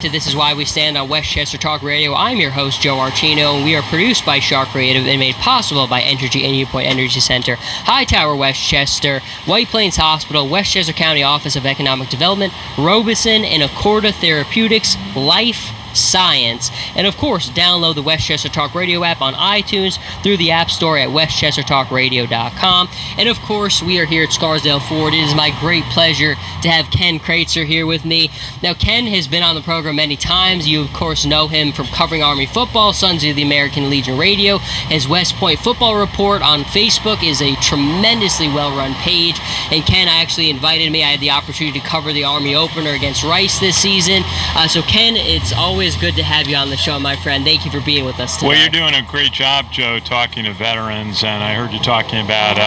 This is Why We Stand on Westchester Talk Radio. I'm your host, Joe Archino, and we are produced by Shark Creative and made possible by Entergy and Upoint Energy Center, Hightower, Westchester, White Plains Hospital, Westchester County Office of Economic Development, Robeson, and Accorda Therapeutics, Life Science. And of course, download the Westchester Talk Radio app on iTunes through the App Store at westchestertalkradio.com. And of course, we are here at Scarsdale Ford. It is my great pleasure to have Ken Kraetzer here with me. Now, Ken has been on the program many times. You, of course, know him from covering Army football, Sons of the American Legion Radio. His West Point Football Report on Facebook is a tremendously well-run page. And Ken actually invited me. I had the opportunity to cover the Army opener against Rice this season. So, Ken, it's always good to have you on the show, my friend. Thank you for being with us today. Well, you're doing a great job, Joe, talking to veterans, and I heard you talking about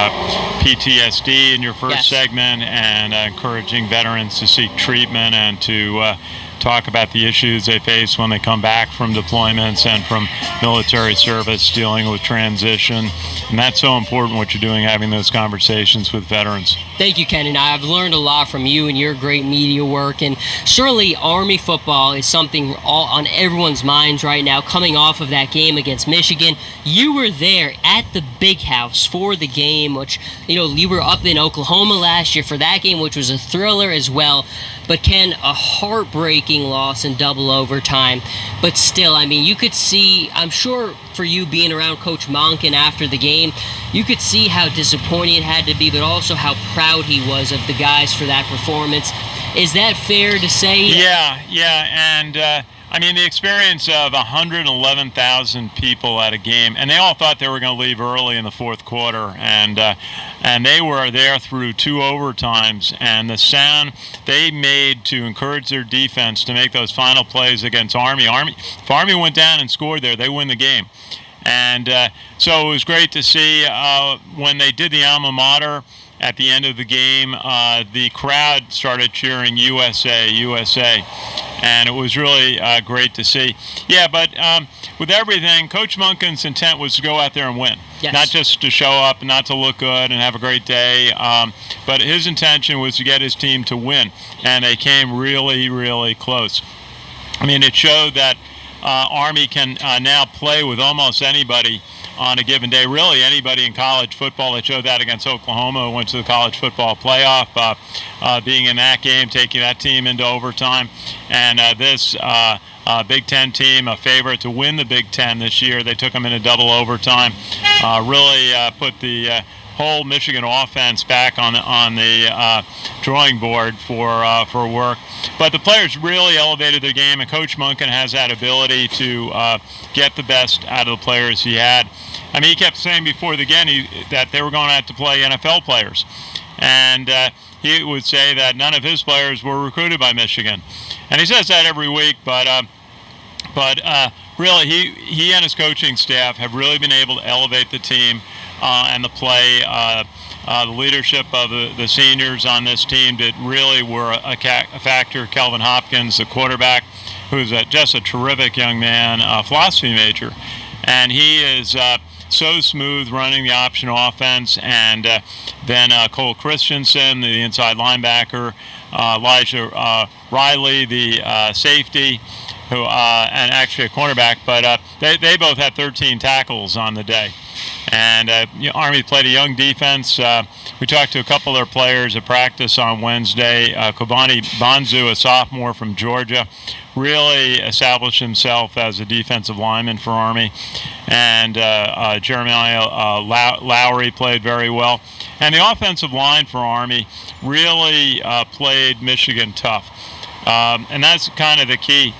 PTSD in your first segment and encouraging veterans to seek treatment and to talk about the issues they face when they come back from deployments and from military service, dealing with transition. And that's so important what you're doing, having those conversations with veterans. Thank you, Ken, and I've learned a lot from you and your great media work. And certainly Army football is something on everyone's minds right now, coming off of that game against Michigan. You were there at the Big House for the game, which, you were up in Oklahoma last year for that game, which was a thriller as well. But, Ken, a heartbreaking loss in double overtime. But still, you could see, I'm sure for you being around Coach Mogan after the game, you could see how disappointing it had to be, but also how proud he was of the guys for that performance. Is that fair to say? Yeah. And, the experience of 111,000 people at a game, and they all thought they were going to leave early in the fourth quarter, and they were there through two overtimes, and the sound they made to encourage their defense to make those final plays against Army. If Army went down and scored there, they win the game. And so it was great to see when they did the alma mater at the end of the game, the crowd started cheering USA, USA. And it was really great to see. Yeah, but with everything, Coach Monken's intent was to go out there and win. Yes. Not just to show up and not to look good and have a great day, but his intention was to get his team to win. And they came really, really close. It showed that Army can now play with almost anybody on a given day. Really, anybody in college football. They showed that against Oklahoma, who went to the college football playoff, being in that game, taking that team into overtime. And this Big Ten team, a favorite to win the Big Ten this year, they took them into double overtime. Really put the whole Michigan offense back on the drawing board for work. But the players really elevated their game, and Coach Monken has that ability to get the best out of the players he had. He kept saying before the game that they were going to have to play NFL players. And he would say that none of his players were recruited by Michigan. And he says that every week, but really he and his coaching staff have really been able to elevate the team and the play. The leadership of the seniors on this team were a factor. Kelvin Hopkins, the quarterback, who's just a terrific young man, a philosophy major. And he is so smooth running the option offense. And then Cole Christensen, the inside linebacker, Elijah Riley, the safety, who and actually a cornerback. But they both had 13 tackles on the day. And Army played a young defense. We talked to a couple of their players at practice on Wednesday. Kobani Bonzu, a sophomore from Georgia, really established himself as a defensive lineman for Army. And Jeremiah Lowry played very well. And the offensive line for Army really played Michigan tough. And that's kind of the key.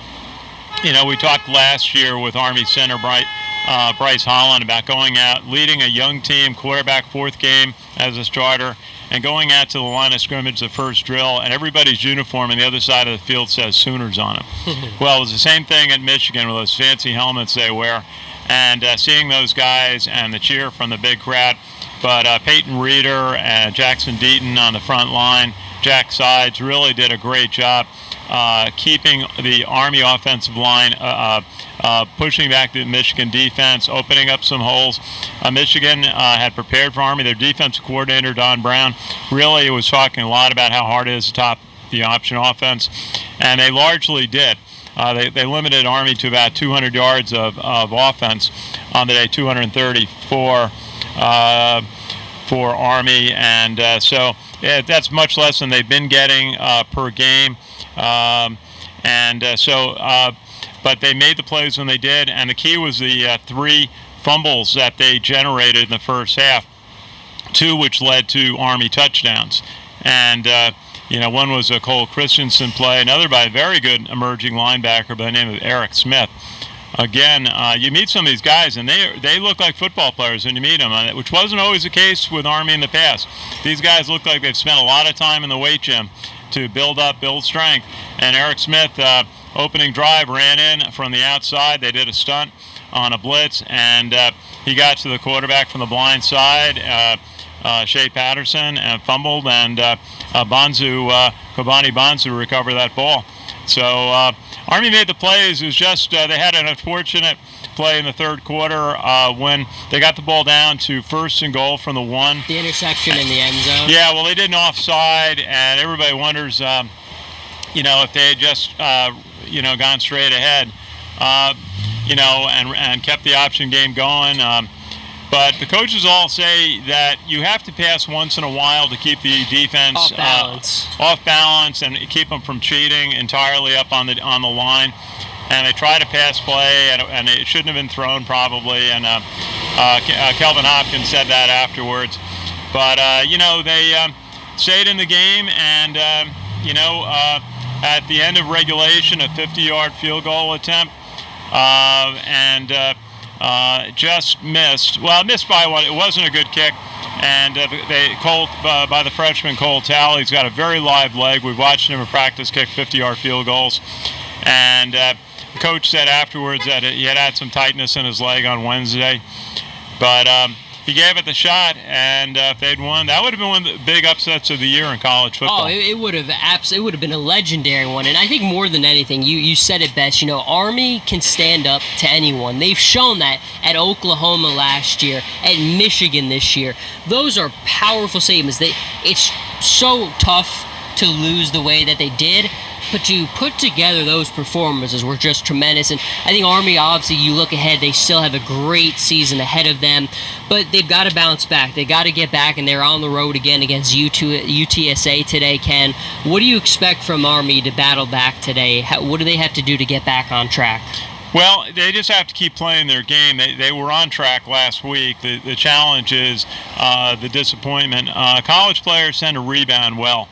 We talked last year with Army center Bryce Holland about going out, leading a young team, quarterback, fourth game as a starter, and going out to the line of scrimmage, the first drill, and everybody's uniform on the other side of the field says Sooners on it. Well, it was the same thing at Michigan with those fancy helmets they wear, and seeing those guys and the cheer from the big crowd. But Peyton Reeder and Jackson Deaton on the front line, Jack Sides really did a great job keeping the Army offensive line, pushing back the Michigan defense, opening up some holes. Michigan had prepared for Army. Their defensive coordinator, Don Brown, really was talking a lot about how hard it is to top the option offense, and they largely did. They limited Army to about 200 yards of offense on the day, 234 for Army, and so that's much less than they've been getting per game. But they made the plays when they did, and the key was the 3 fumbles that they generated in the first half, 2 which led to Army touchdowns. And one was a Cole Christensen play, another by a very good emerging linebacker by the name of Eric Smith. Again, you meet some of these guys, and they look like football players when you meet them, which wasn't always the case with Army in the past. These guys look like they've spent a lot of time in the weight gym to build strength. And Eric Smith, opening drive, ran in from the outside. They did a stunt on a blitz, and he got to the quarterback from the blind side, Shea Patterson, and fumbled, and Kobani Bonzu recovered that ball. So Army made the plays. It was just they had an unfortunate play in the third quarter when they got the ball down to 1st and goal from the 1. The interception in the end zone. Yeah, well, they did an offside, and everybody wonders, if they had just, gone straight ahead, and kept the option game going. But the coaches all say that you have to pass once in a while to keep the defense off balance and keep them from cheating entirely up on the line. And they try to pass play, and it shouldn't have been thrown probably. And Kelvin Hopkins said that afterwards. But they stayed in the game, and at the end of regulation, a 50-yard field goal attempt, just missed. Well, missed by one. It wasn't a good kick. And by the freshman Cole Talley, he's got a very live leg. We've watched him in practice kick 50-yard field goals. And the coach said afterwards that he had some tightness in his leg on Wednesday. But he gave it the shot, and if they'd won, that would have been one of the big upsets of the year in college football. Oh, it would have been a legendary one. And I think more than anything, you said it best. Army can stand up to anyone. They've shown that at Oklahoma last year, at Michigan this year. Those are powerful statements. It's so tough to lose the way that they did, but to put together those performances were just tremendous. And I think Army, obviously, you look ahead, they still have a great season ahead of them, but they've got to bounce back. They got to get back, and they're on the road again against UTSA today. Ken, what do you expect from Army to battle back today? What do they have to do to get back on track? Well, they just have to keep playing their game. They were on track last week. The challenge is the disappointment. College players tend to rebound well.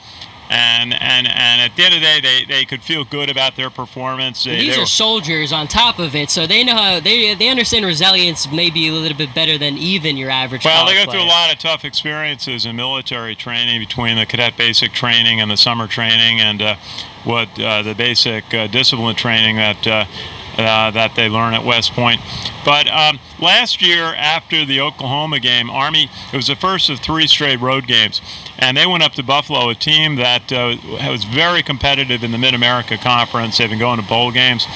And at the end of the day, they could feel good about their performance. These are soldiers on top of it, so they know how they understand resilience maybe a little bit better than even your average. Well, they go player. through a lot of tough experiences in military training between the cadet basic training and the summer training, and the basic discipline training that they learn at West Point. But last year, after the Oklahoma game, Army, it was the first of 3 straight road games, and they went up to Buffalo, a team that was very competitive in the Mid-America Conference. They've been going to bowl games,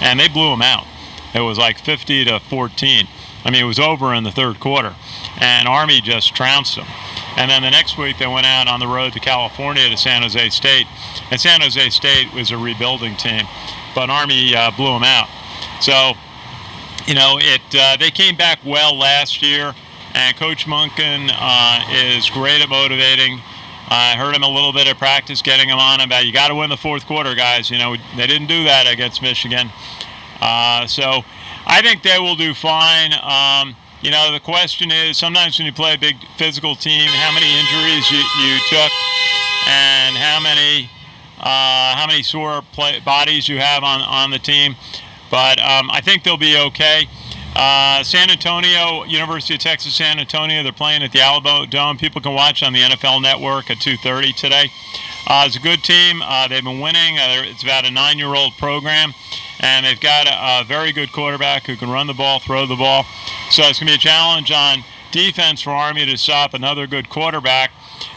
and they blew them out. It was like 50-14. I mean, it was over in the third quarter, and Army just trounced them. And then the next week, they went out on the road to California to San Jose State, and San Jose State was a rebuilding team, but Army blew them out. So, they came back well last year, and Coach Mogan is great at motivating. I heard him a little bit at practice, getting him on about, you got to win the fourth quarter, guys. They didn't do that against Michigan. So I think they will do fine. The question is, sometimes when you play a big physical team, how many injuries you took, and how many sore bodies you have on the team. But I think they'll be okay. San Antonio, University of Texas San Antonio, they're playing at the Alamo Dome. People can watch on the NFL Network at 2:30 today. It's a good team. They've been winning. It's about a 9-year-old program, and they've got a very good quarterback who can run the ball, throw the ball. So it's going to be a challenge on defense for Army to stop another good quarterback,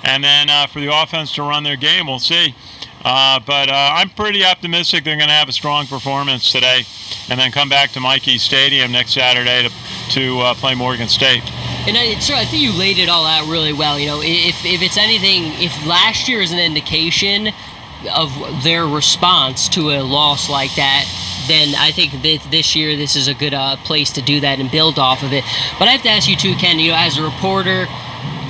and then for the offense to run their game. We'll see. But I'm pretty optimistic they're going to have a strong performance today, and then come back to Michie Stadium next Saturday to play Morgan State. And I think you laid it all out really well. If it's anything, if last year is an indication of their response to a loss like that, then I think that this year this is a good place to do that and build off of it. But I have to ask you too, Ken, as a reporter,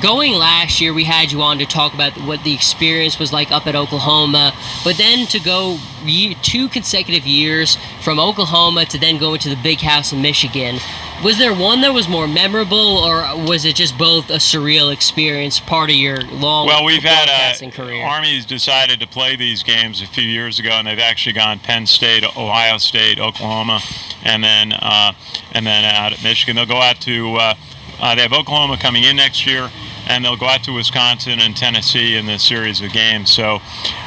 going last year, we had you on to talk about what the experience was like up at Oklahoma, but then to go 2 consecutive years from Oklahoma to then going to the Big House in Michigan, was there one that was more memorable, or was it just both a surreal experience, part of your long broadcasting career? Army's decided to play these games a few years ago, and they've actually gone Penn State, Ohio State, Oklahoma, and then out at Michigan. They'll go out to they have Oklahoma coming in next year, and they'll go out to Wisconsin and Tennessee in this series of games. So,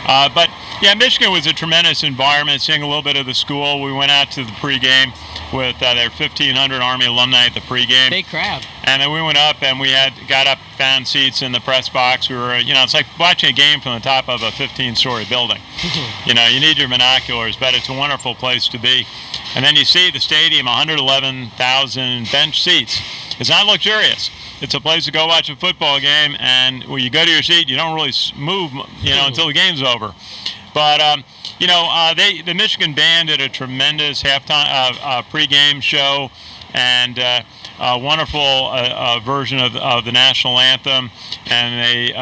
but yeah, Michigan was a tremendous environment, seeing a little bit of the school. We went out to the pregame with their 1,500 Army alumni at the pregame. Big crowd. And then we went up and we got up, found seats in the press box. We were, it's like watching a game from the top of a 15-story building. You need your binoculars, but it's a wonderful place to be. And then you see the stadium, 111,000 bench seats. It's not luxurious. It's a place to go watch a football game, and when you go to your seat, you don't really move, until the game's over. But the Michigan band did a tremendous halftime pregame show, and a wonderful version of the national anthem. And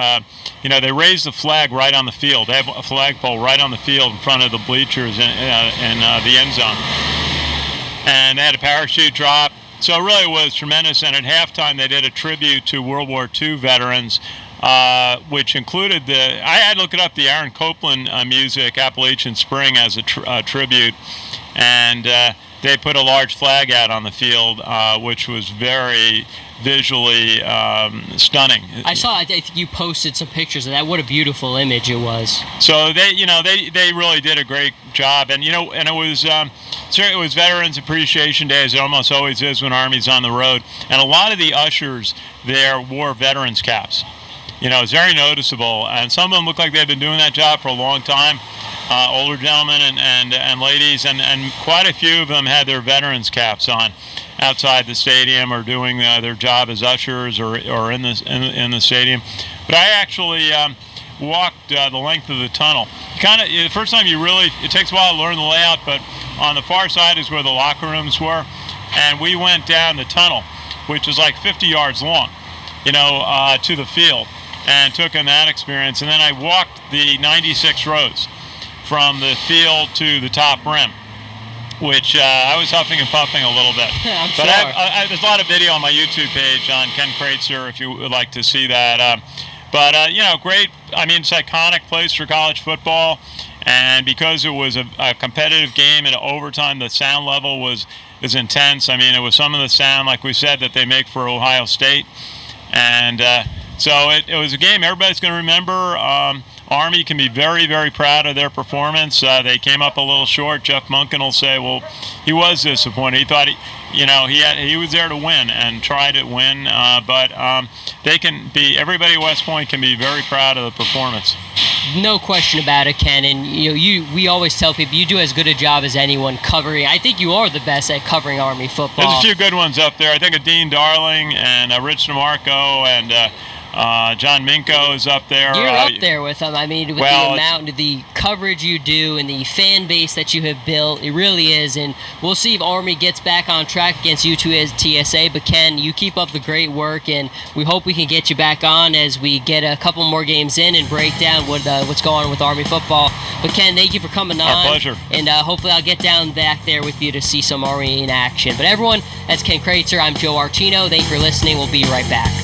they raised the flag right on the field. They have a flagpole right on the field in front of the bleachers in the end zone. And they had a parachute drop. So it really was tremendous. And at halftime, they did a tribute to World War II veterans, which included I had to look it up, the Aaron Copland music, Appalachian Spring, as a tribute. And they put a large flag out on the field, which was very visually stunning. I think you posted some pictures of that. What a beautiful image it was. So they really did a great job, and it was Veterans Appreciation Day, as it almost always is when Army's on the road, and a lot of the ushers there wore veterans caps. It's very noticeable, and some of them look like they've been doing that job for a long time. Older gentlemen and ladies, and quite a few of them had their veterans caps on outside the stadium, or doing their job as ushers, or in the stadium. But I actually walked the length of the tunnel. The first time it takes a while to learn the layout, but on the far side is where the locker rooms were, and we went down the tunnel, which is like 50 yards long, to the field, and took in that experience. And then I walked the 96 rows from the field to the top rim, which I was huffing and puffing a little bit. Yeah, but sure. There's a lot of video on my YouTube page on Ken Kraetzer if you would like to see that. Great. It's an iconic place for college football, and because it was a competitive game in overtime, the sound level was intense. It was some of the sound, like we said, that they make for Ohio State, and so it was a game everybody's going to remember. Army can be very, very proud of their performance. They came up a little short. Jeff Monken will say, well, he was disappointed. He thought he was there to win and try to win, but everybody at West Point can be very proud of the performance. No question about it, Ken. And we always tell people you do as good a job as anyone covering. I think you are the best at covering Army football. There's a few good ones up there. I think of Dean Darling and Rich DeMarco and John Minko is up there. You're up there with them. With the amount, the coverage you do, and the fan base that you have built, it really is. And we'll see if Army gets back on track against UTSA. But Ken, you keep up the great work, and we hope we can get you back on as we get a couple more games in and break down what's going on with Army football. But Ken, thank you for coming on. Our pleasure. And hopefully I'll get down back there with you to see some Army in action. But everyone, that's Ken Kraetzer. I'm Joe Archino. Thank you for listening. We'll be right back.